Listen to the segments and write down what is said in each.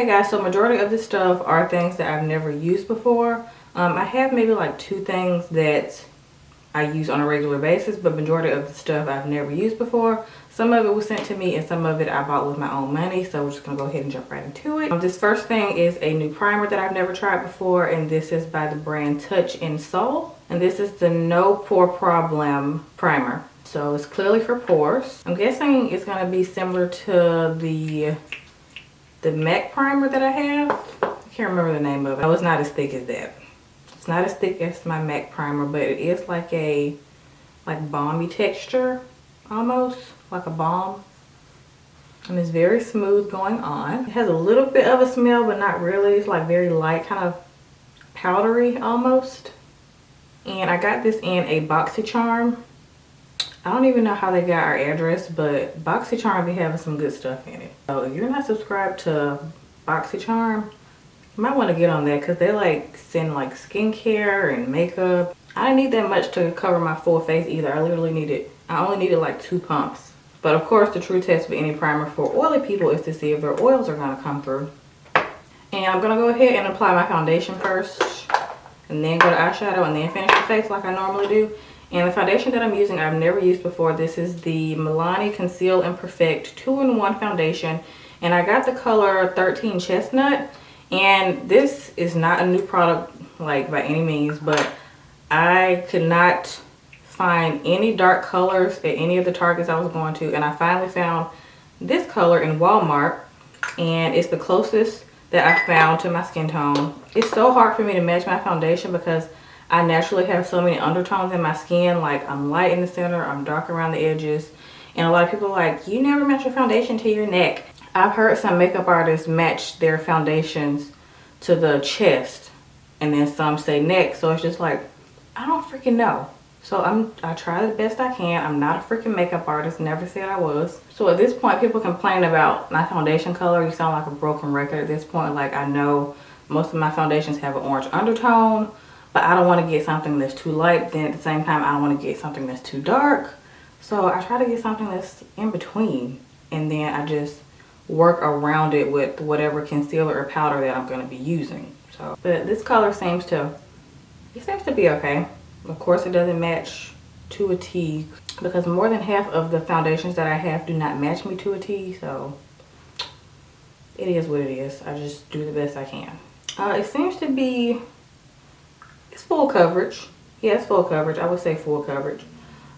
Okay guys, so majority of this stuff are things that I've never used before. I have maybe like 2 things that I use on a regular basis, but majority of the stuff I've never used before. Some of it was sent to me and some of it I bought with my own money, so we're just gonna go ahead and jump right into it. This first thing is a new primer that I've never tried before, and this is by the brand Touch in Soul, and this is the No Pore Problem primer. So it's clearly for pores. I'm guessing it's gonna be similar to the MAC primer that I have. I can't remember the name of it. No, it's not as thick as that. It's not as thick as my MAC primer, but it is like a balmy texture, almost like a balm. And it's very smooth going on. It has a little bit of a smell, but not really. It's like very light, kind of powdery almost. And I got this in a BoxyCharm. I don't even know how they got our address, but BoxyCharm be having some good stuff in it. So if you're not subscribed to BoxyCharm, you might want to get on that, because they like send like skincare and makeup. I didn't need that much to cover my full face either. I only needed like 2 pumps. But of course, the true test for any primer for oily people is to see if their oils are going to come through. And I'm going to go ahead and apply my foundation first, and then go to eyeshadow, and then finish the face like I normally do. And the foundation that I'm using, I've never used before. This is the Milani Conceal and Perfect 2-in-1 foundation. And I got the color 13 Chestnut. And this is not a new product, like, by any means. But I could not find any dark colors at any of the Targets I was going to. And I finally found this color in Walmart. And it's the closest that I found to my skin tone. It's so hard for me to match my foundation because I naturally have so many undertones in my skin. Like, I'm light in the center, I'm dark around the edges. And a lot of people are like, you never match your foundation to your neck. I've heard some makeup artists match their foundations to the chest, and then some say neck. So it's just like, I don't freaking know. So I try the best I can. I'm not a freaking makeup artist, never said I was. So at this point, people complain about my foundation color. You sound like a broken record at this point. Like, I know most of my foundations have an orange undertone, but I don't want to get something that's too light. Then at the same time, I don't want to get something that's too dark. So I try to get something that's in between. And then I just work around it with whatever concealer or powder that I'm going to be using. So, but this color seems to be okay. Of course, it doesn't match to a T, because more than half of the foundations that I have do not match me to a T. So it is what it is. I just do the best I can. It seems to be... it's full coverage. Yeah, it's full coverage. I would say full coverage.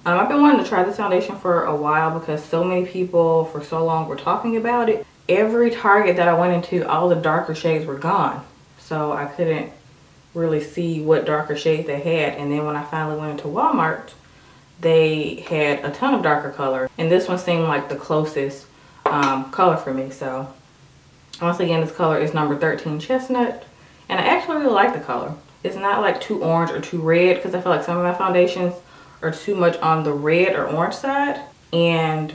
I've been wanting to try this foundation for a while because so many people for so long were talking about it. Every Target that I went into, all the darker shades were gone. So I couldn't really see what darker shades they had. And then when I finally went into Walmart, they had a ton of darker color. And this one seemed like the closest color for me. So once again, this color is number 13 Chestnut. And I actually really like the color. It's not like too orange or too red, because I feel like some of my foundations are too much on the red or orange side, and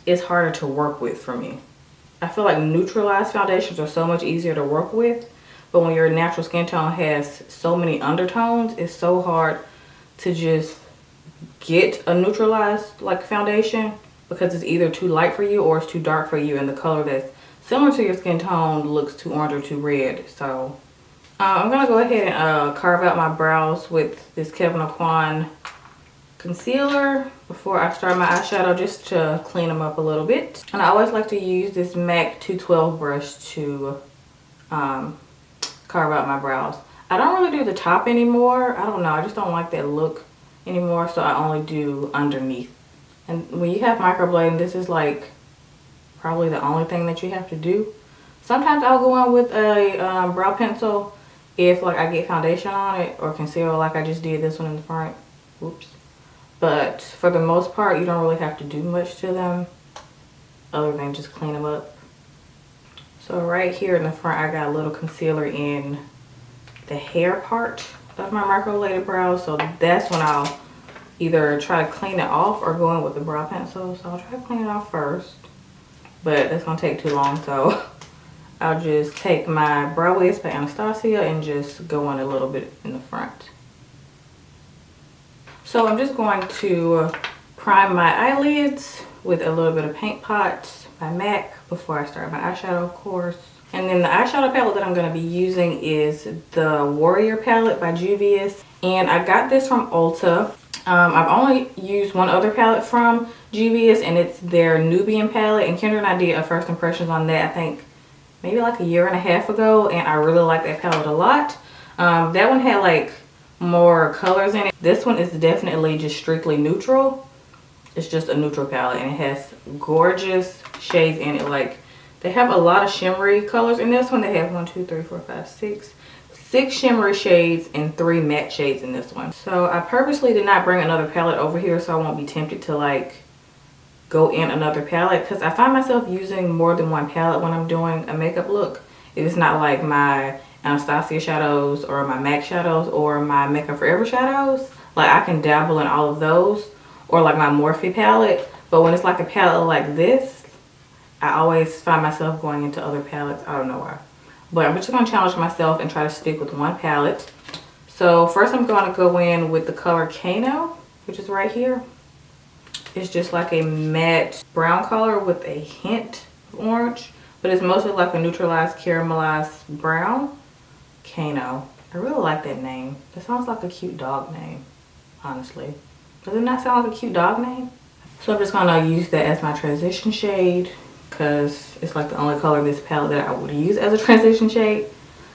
it's harder to work with for me. I feel like neutralized foundations are so much easier to work with, but when your natural skin tone has so many undertones, it's so hard to just get a neutralized like foundation, because it's either too light for you or it's too dark for you, and the color that's similar to your skin tone looks too orange or too red. So I'm gonna go ahead and carve out my brows with this Kevyn Aucoin concealer before I start my eyeshadow, just to clean them up a little bit. And I always like to use this MAC 212 brush to carve out my brows. I don't really do the top anymore. I don't know, I just don't like that look anymore, so I only do underneath. And when you have microblading, this is like probably the only thing that you have to do. Sometimes I'll go in with a brow pencil if like I get foundation on it, or concealer, like I just did this one in the front. Oops. But for the most part, you don't really have to do much to them other than just clean them up. So right here in the front, I got a little concealer in the hair part of my microbladed brows. So that's when I'll either try to clean it off or go in with the brow pencil. So I'll try to clean it off first, but that's gonna take too long. So I'll just take my Brow Wiz by Anastasia and just go in a little bit in the front. So I'm just going to prime my eyelids with a little bit of Paint Pot by MAC before I start my eyeshadow, of course. And then the eyeshadow palette that I'm going to be using is the Warrior palette by Juvias. And I got this from Ulta. I've only used one other palette from Juvias, and it's their Nubian palette. And Kendra and I did a first impressions on that, I think, maybe like a year and a half ago. And I really like that palette a lot. That one had like more colors in it. This one is definitely just strictly neutral. It's just a neutral palette, and it has gorgeous shades in it. Like, they have a lot of shimmery colors in this one. They have 6 shimmery shades and 3 matte shades in this one. So I purposely did not bring another palette over here so I won't be tempted to like go in another palette, because I find myself using more than one palette when I'm doing a makeup look. It is not like my Anastasia shadows or my MAC shadows or my Makeup Forever shadows. Like, I can dabble in all of those, or like my Morphe palette. But when it's like a palette like this, I always find myself going into other palettes. I don't know why. But I'm just going to challenge myself and try to stick with one palette. So first I'm going to go in with the color Kano, which is right here. It's just like a matte brown color with a hint of orange. But it's mostly like a neutralized caramelized brown. Kano. I really like that name. It sounds like a cute dog name, honestly. Does it not sound like a cute dog name? So I'm just going to use that as my transition shade, because it's like the only color in this palette that I would use as a transition shade,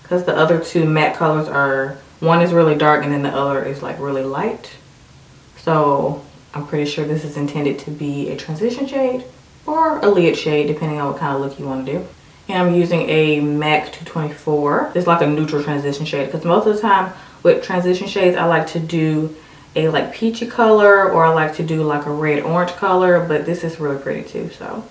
because the other 2 matte colors are, one is really dark and then the other is like really light. So I'm pretty sure this is intended to be a transition shade or a lid shade, depending on what kind of look you want to do. And I'm using a MAC 224. It's like a neutral transition shade, because most of the time with transition shades I like to do a like peachy color, or I like to do like a red orange color, but this is really pretty too. So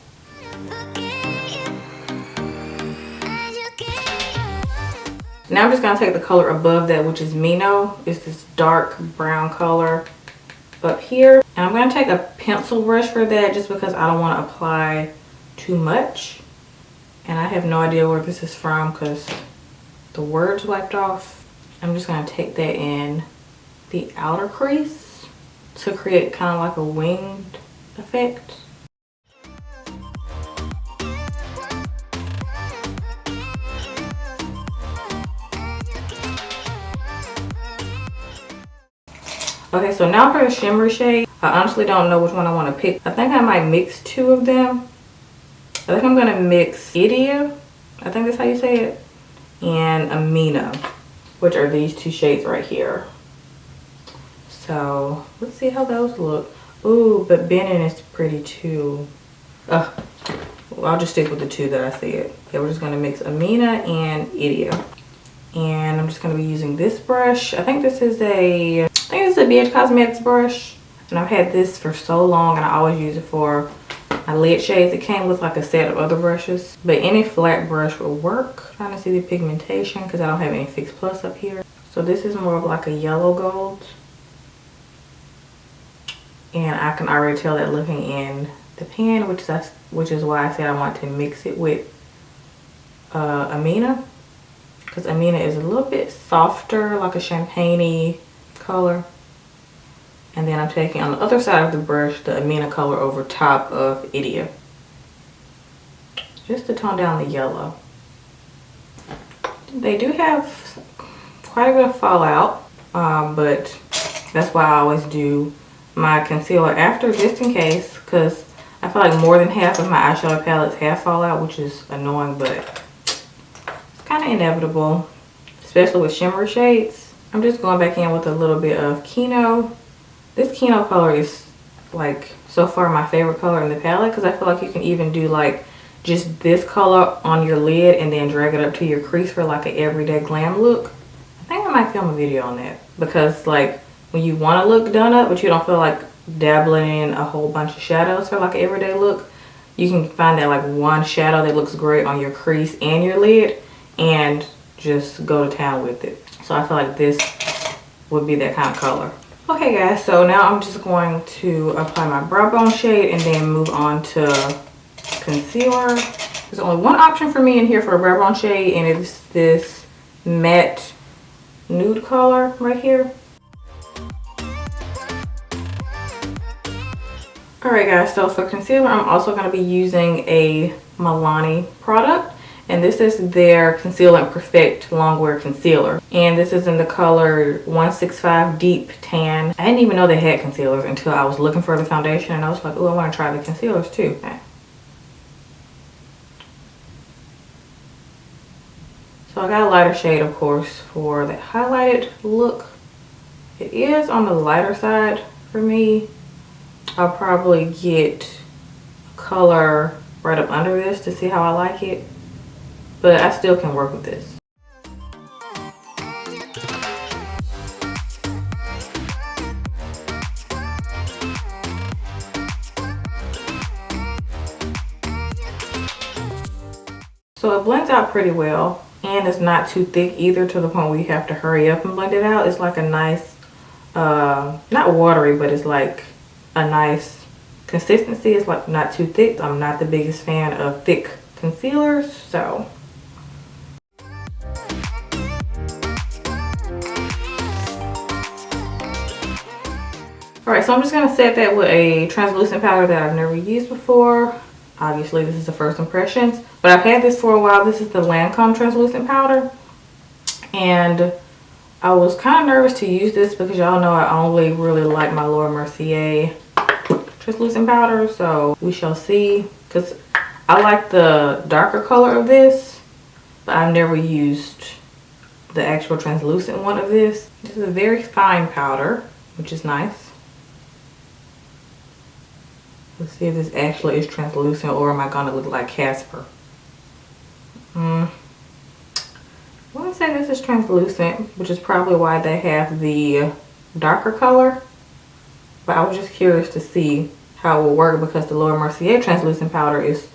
now I'm just going to take the color above that, which is Mino. It's this dark brown color up here. And I'm going to take a pencil brush for that, just because I don't want to apply too much. And I have no idea where this is from because the words wiped off. I'm just going to take that in the outer crease to create kind of like a winged effect. Okay, so now for the shimmery shade, I honestly don't know which one I want to pick. I think I might mix 2 of them. I think I'm going to mix Idia, I think that's how you say it, and Amina, which are these 2 shades right here. So let's see how those look. Ooh, but Benin is pretty too. Well, I'll just stick with the 2 that I said. Okay, we're just going to mix Amina and Idia. And I'm just going to be using this brush. I think this is a BH Cosmetics brush. And I've had this for so long, and I always use it for my lid shades. It came with like a set of other brushes, but any flat brush will work. Trying to see the pigmentation because I don't have any Fix Plus up here. So this is more of like a yellow gold. And I can already tell that looking in the pan, which is why I said I want to mix it with Amina, because Amina is a little bit softer, like a champagne-y color. And then I'm taking on the other side of the brush the Amina color over top of Idia, just to tone down the yellow. They do have quite a bit of fallout, but that's why I always do my concealer after, just in case, because I feel like more than half of my eyeshadow palettes have fallout, which is annoying, but it's kind of inevitable, especially with shimmer shades. I'm just going back in with a little bit of Kino. This Kino color is like so far my favorite color in the palette, because I feel like you can even do like just this color on your lid and then drag it up to your crease for like an everyday glam look. I think I might film a video on that, because like when you want to look done up but you don't feel like dabbling in a whole bunch of shadows for like an everyday look, you can find that like one shadow that looks great on your crease and your lid and just go to town with it. So I feel like this would be that kind of color. Okay guys, so now I'm just going to apply my brow bone shade and then move on to concealer. There's only one option for me in here for a brow bone shade, and it's this matte nude color right here. Alright guys, so for concealer I'm also going to be using a Milani product, And this is their Conceal and Perfect Longwear Concealer. And this is in the color 165 Deep Tan. I didn't even know they had concealers until I was looking for the foundation, and I was like, oh, I want to try the concealers too. Okay. So I got a lighter shade, of course, for the highlighted look. It is on the lighter side for me. I'll probably get color right up under this to see how I like it. But I still can work with this. So it blends out pretty well, and it's not too thick either to the point where you have to hurry up and blend it out. It's like a nice, not watery, but it's like a nice consistency. It's like not too thick. I'm not the biggest fan of thick concealers, so. Alright, so I'm just going to set that with a translucent powder that I've never used before. Obviously, this is the first impressions, but I've had this for a while. This is the Lancome translucent powder, and I was kind of nervous to use this because y'all know I only really like my Laura Mercier translucent powder, so we shall see, because I like the darker color of this, but I've never used the actual translucent one of this. This is a very fine powder, which is nice. Let's see if this actually is translucent, or am I gonna look like Casper? I want to say this is translucent, which is probably why they have the darker color. But I was just curious to see how it will work, because the Laura Mercier translucent powder is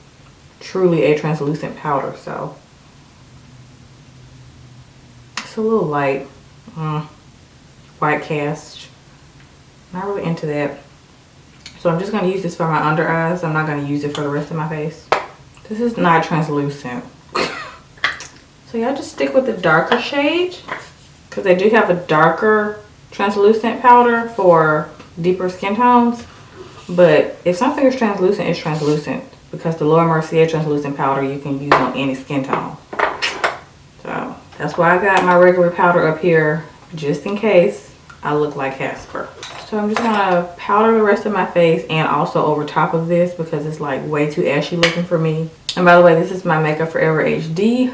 truly a translucent powder, so it's a little light. White cast. Not really into that. So I'm just going to use this for my under eyes. I'm not going to use it for the rest of my face. This is not translucent. So y'all just stick with the darker shade, because they do have a darker translucent powder for deeper skin tones. But if something is translucent, it's translucent, because the Laura Mercier translucent powder you can use on any skin tone. So that's why I got my regular powder up here, just in case I look like Casper. So I'm just gonna powder the rest of my face and also over top of this, because it's like way too ashy looking for me. And by the way, this is my Makeup Forever HD.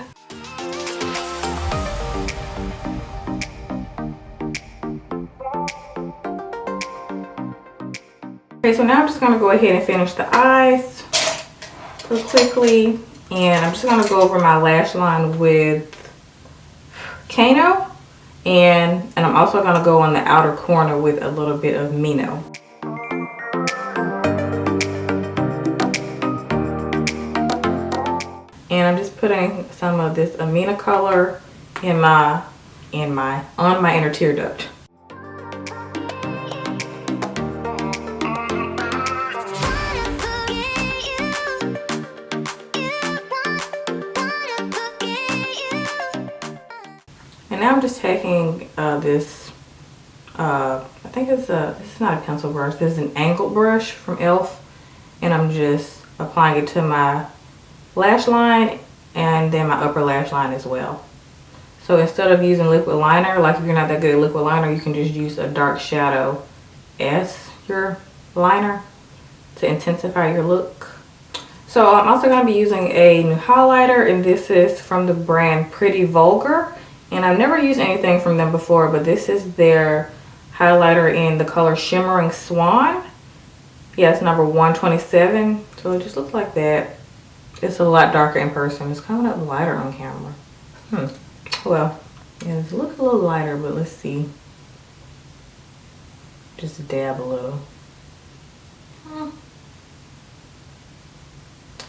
Okay, so now I'm just gonna go ahead and finish the eyes real quickly. And I'm just gonna go over my lash line with Kano. And I'm also going to go on the outer corner with a little bit of Mino. And I'm just putting some of this Amina color on my inner tear duct. And now I'm just taking this, I think this is not a pencil brush, this is an angled brush from e.l.f. And I'm just applying it to my lash line and then my upper lash line as well. So instead of using liquid liner, like if you're not that good at liquid liner, you can just use a dark shadow as your liner to intensify your look. So I'm also going to be using a new highlighter, and this is from the brand Pretty Vulgar. And I've never used anything from them before, but this is their highlighter in the color Shimmering Swan. Yeah, it's number 127. So it just looks like that. It's a lot darker in person. It's coming up lighter on camera. Well, yeah, it looks a little lighter, but let's see. Just dab a little.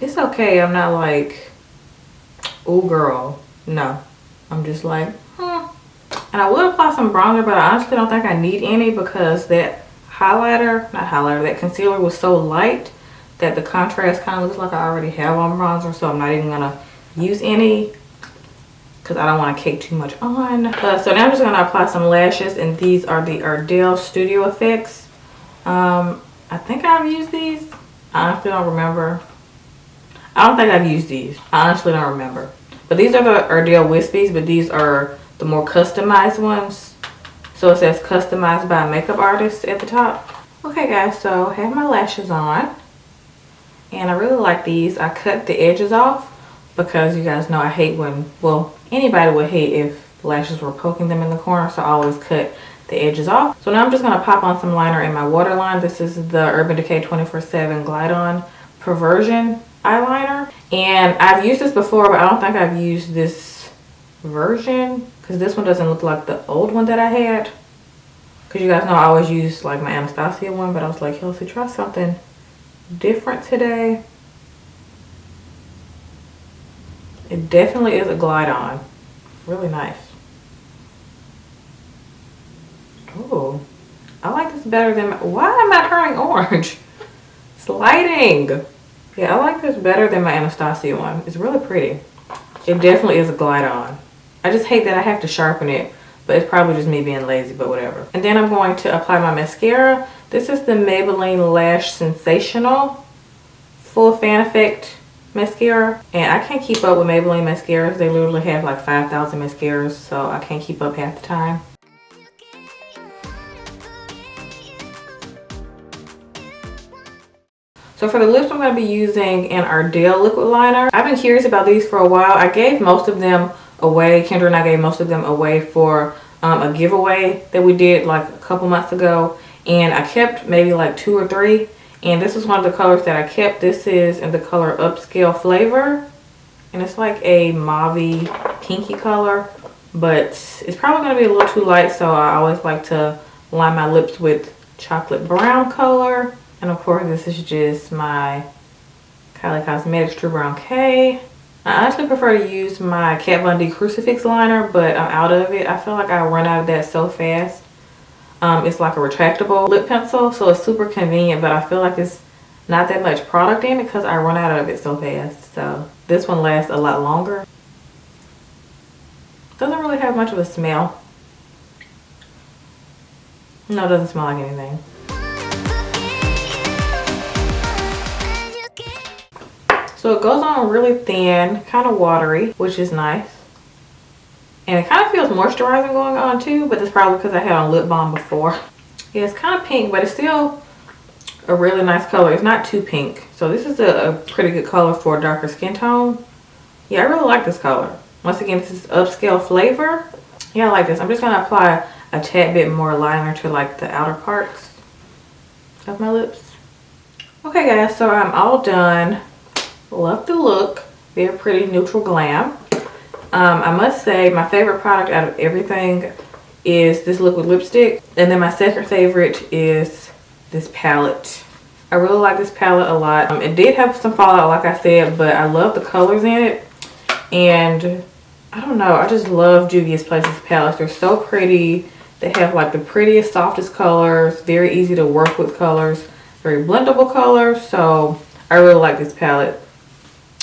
It's okay. I'm not like, ooh girl. No. I'm just like, And I will apply some bronzer, but I honestly don't think I need any, because that that concealer was so light that the contrast kind of looks like I already have on bronzer. So I'm not even going to use any, because I don't want to cake too much on. So now I'm just going to apply some lashes, and these are the Ardell Studio Effects. I think I've used these. I honestly don't remember. I don't think I've used these. I honestly don't remember. But these are the Ardell Wispies, but these are the more customized ones. So it says customized by a makeup artist at the top. Okay guys, so I have my lashes on. And I really like these. I cut the edges off because you guys know I hate when, well, anybody would hate if lashes were poking them in the corner. So I always cut the edges off. So now I'm just going to pop on some liner in my waterline. This is the Urban Decay 24/7 Glide On Perversion eyeliner. And I've used this before, but I don't think I've used this version because this one doesn't look like the old one that I had. Because you guys know I always use like my Anastasia one, but I was like, Kelsey, try something different today. It definitely is a glide on. Really nice. Oh, I like this better than, why am I turning orange? It's lighting. Yeah, I like this better than my Anastasia one. It's really pretty. It definitely is a glide on. I just hate that I have to sharpen it, but it's probably just me being lazy, but whatever. And then I'm going to apply my mascara. This is the Maybelline Lash Sensational Full Fan Effect mascara. And I can't keep up with Maybelline mascaras. They literally have like 5,000 mascaras, so I can't keep up half the time. So for the lips, I'm going to be using an Ardell liquid liner. I've been curious about these for a while. I gave most of them away. Kendra and I gave most of them away for a giveaway that we did like a couple months ago. And I kept maybe like 2 or 3. And this is one of the colors that I kept. This is in the color Upscale Flavor. And it's like a mauve-y, pinky color. But it's probably going to be a little too light. So I always like to line my lips with chocolate brown color. And of course, this is just my Kylie Cosmetics True Brown K. I honestly prefer to use my Kat Von D Crucifix liner, but I'm out of it. I feel like I run out of that so fast. It's like a retractable lip pencil, so it's super convenient, but I feel like it's not that much product in it because I run out of it so fast. So this one lasts a lot longer. Doesn't really have much of a smell. No, it doesn't smell like anything. So it goes on really thin, kind of watery, which is nice. And it kind of feels moisturizing going on too, but that's probably because I had on lip balm before. Yeah, it's kind of pink, but it's still a really nice color. It's not too pink. So this is a pretty good color for a darker skin tone. Yeah, I really like this color. Once again, this is Upscale Flavor. Yeah, I like this. I'm just going to apply a tad bit more liner to like the outer parts of my lips. Okay guys, so I'm all done. Love the look. Very pretty, neutral glam. I must say my favorite product out of everything is this liquid lipstick. And then my second favorite is this palette. I really like this palette a lot. It did have some fallout like I said, but I love the colors in it. And I don't know, I just love Juvias Places palettes. They're so pretty. They have like the prettiest, softest colors. Very easy to work with colors. Very blendable colors. So I really like this palette.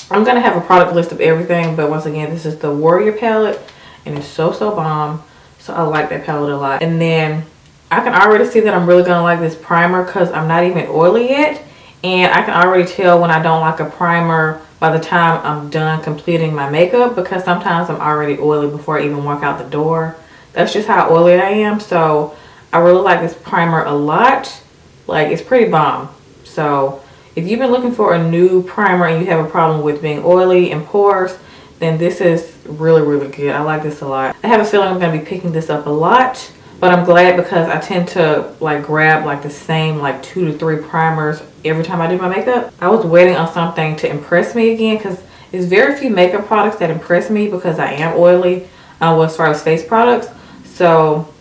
I'm going to have a product list of everything, but once again, this is the Warrior palette, and it's so bomb. So I like that palette a lot. And then I can already see that I'm really going to like this primer because I'm not even oily yet. And I can already tell when I don't like a primer by the time I'm done completing my makeup, because sometimes I'm already oily before I even walk out the door. That's just how oily I am. So I really like this primer a lot. Like, it's pretty bomb. So if you've been looking for a new primer and you have a problem with being oily and pores, then this is really good. I like this a lot. I have a feeling I'm going to be picking this up a lot, but I'm glad because I tend to like grab like the same like 2 to 3 primers every time I do my makeup. I was waiting on something to impress me again because there's very few makeup products that impress me because I am oily as far as face products. So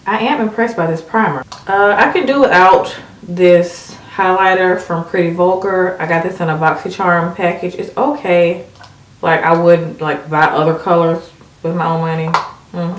I am impressed by this primer. I can do without this highlighter from Pretty Vulgar. I got this in a BoxyCharm package. It's okay. Like, I wouldn't like buy other colors with my own money.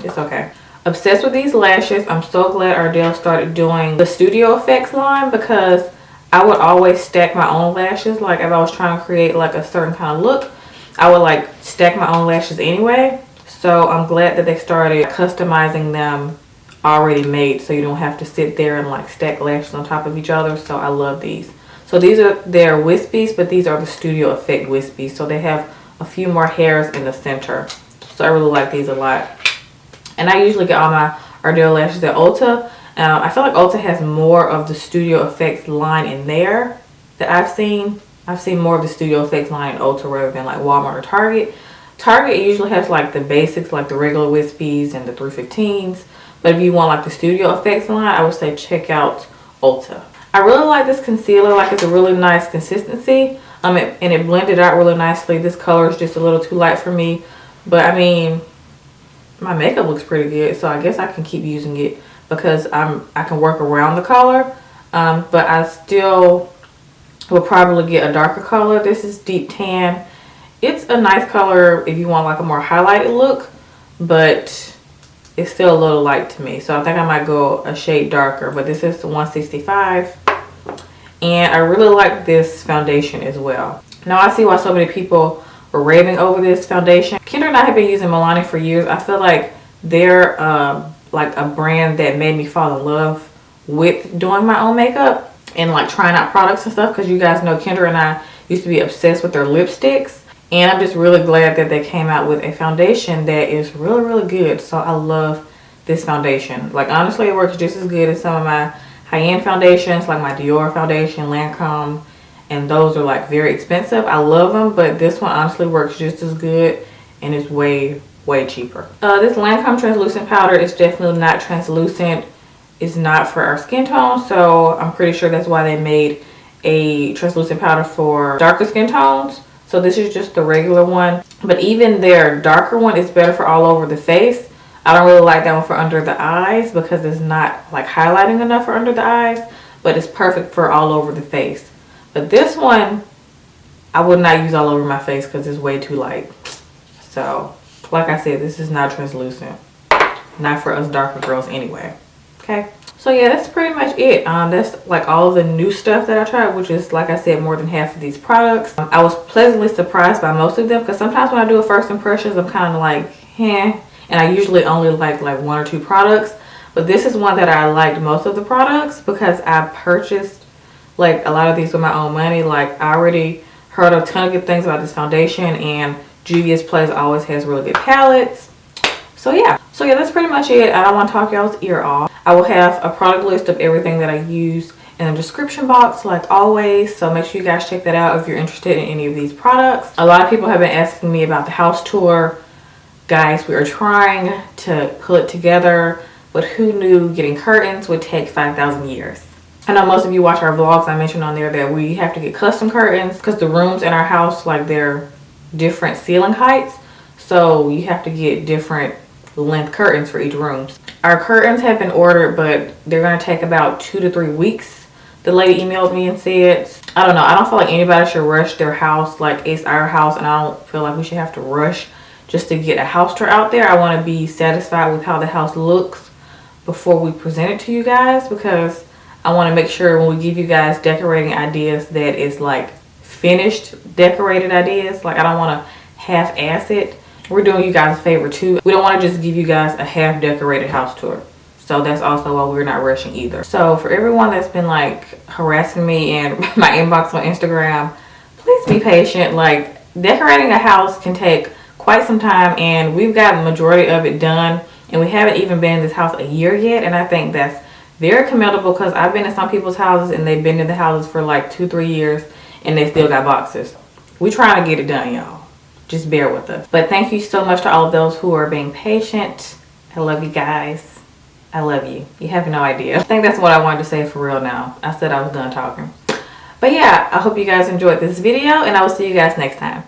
It's okay. Obsessed with these lashes. I'm so glad Ardell started doing the Studio Effects line because I would always stack my own lashes. Like, if I was trying to create like a certain kind of look, I would like stack my own lashes anyway. So I'm glad that they started customizing them already made, so you don't have to sit there and like stack lashes on top of each other. So I love these. So these are their Wispies, but these are the Studio Effect Wispies. So they have a few more hairs in the center. So I really like these a lot. And I usually get all my Ardell lashes at Ulta. I feel like Ulta has more of the Studio Effects line in there that I've seen. I've seen more of the Studio Effects line in Ulta rather than like Walmart or Target. Target usually has like the basics, like the regular Wispies and the 315s. But if you want like the Studio Effects line, I would say check out Ulta. I really like this concealer. Like, it's a really nice consistency. And it blended out really nicely. This color is just a little too light for me. But I mean, my makeup looks pretty good. So I guess I can keep using it because I can work around the color. But I still will probably get a darker color. This is Deep Tan. It's a nice color if you want like a more highlighted look, but it's still a little light to me. So I think I might go a shade darker, but this is the 165. And I really like this foundation as well. Now I see why so many people were raving over this foundation. Kendra and I have been using Milani for years. I feel like they're like a brand that made me fall in love with doing my own makeup and like trying out products and stuff, because you guys know Kendra and I used to be obsessed with their lipsticks. And I'm just really glad that they came out with a foundation that is really, really good. So I love this foundation. Like, honestly, it works just as good as some of my high-end foundations, like my Dior foundation, Lancome. And those are like very expensive. I love them, but this one honestly works just as good and is way, way cheaper. This Lancome translucent powder is definitely not translucent. It's not for our skin tone. So I'm pretty sure that's why they made a translucent powder for darker skin tones. So this is just the regular one. But even their darker one is better for all over the face. I don't really like that one for under the eyes because it's not like highlighting enough for under the eyes. But it's perfect for all over the face. But this one, I would not use all over my face because it's way too light. So, like I said, this is not translucent. Not for us darker girls anyway. Okay. So yeah, that's pretty much it. That's like all of the new stuff that I tried, which is, like I said, more than half of these products. I was pleasantly surprised by most of them because sometimes when I do a first impressions, I'm kind of like, and I usually only like one or two products. But this is one that I liked most of the products because I purchased like a lot of these with my own money. Like, I already heard a ton of good things about this foundation, and Juvias Place always has really good palettes. So yeah, that's pretty much it. I don't want to talk y'all's ear off. I will have a product list of everything that I use in the description box like always, so make sure you guys check that out if you're interested in any of these products. A lot of people have been asking me about the house tour. Guys, we are trying to pull it together, but who knew getting curtains would take 5,000 years. I know most of you watch our vlogs. I mentioned on there that we have to get custom curtains because the rooms in our house, like, they're different ceiling heights, so you have to get different length curtains for each room. Our curtains have been ordered, but they're going to take about 2 to 3 weeks. The lady emailed me and said, I don't know, I don't feel like anybody should rush their house. Like, it's our house, and I don't feel like we should have to rush just to get a house tour out there. I want to be satisfied with how the house looks before we present it to you guys, because I want to make sure when we give you guys decorating ideas that it's like finished decorated ideas. Like, I don't want to half-ass it. We're doing you guys a favor too. We don't want to just give you guys a half decorated house tour. So that's also why we're not rushing either. So for everyone that's been like harassing me in my inbox on Instagram, please be patient. Like, decorating a house can take quite some time, and we've got the majority of it done, and we haven't even been in this house a year yet. And I think that's very commendable because I've been in some people's houses and they've been in the houses for like 2-3 years and they still got boxes. We're trying to get it done, y'all. Just bear with us. But thank you so much to all of those who are being patient. I love you guys. I love you. You have no idea. I think that's what I wanted to say for real now. I said I was done talking. But yeah, I hope you guys enjoyed this video, and I will see you guys next time.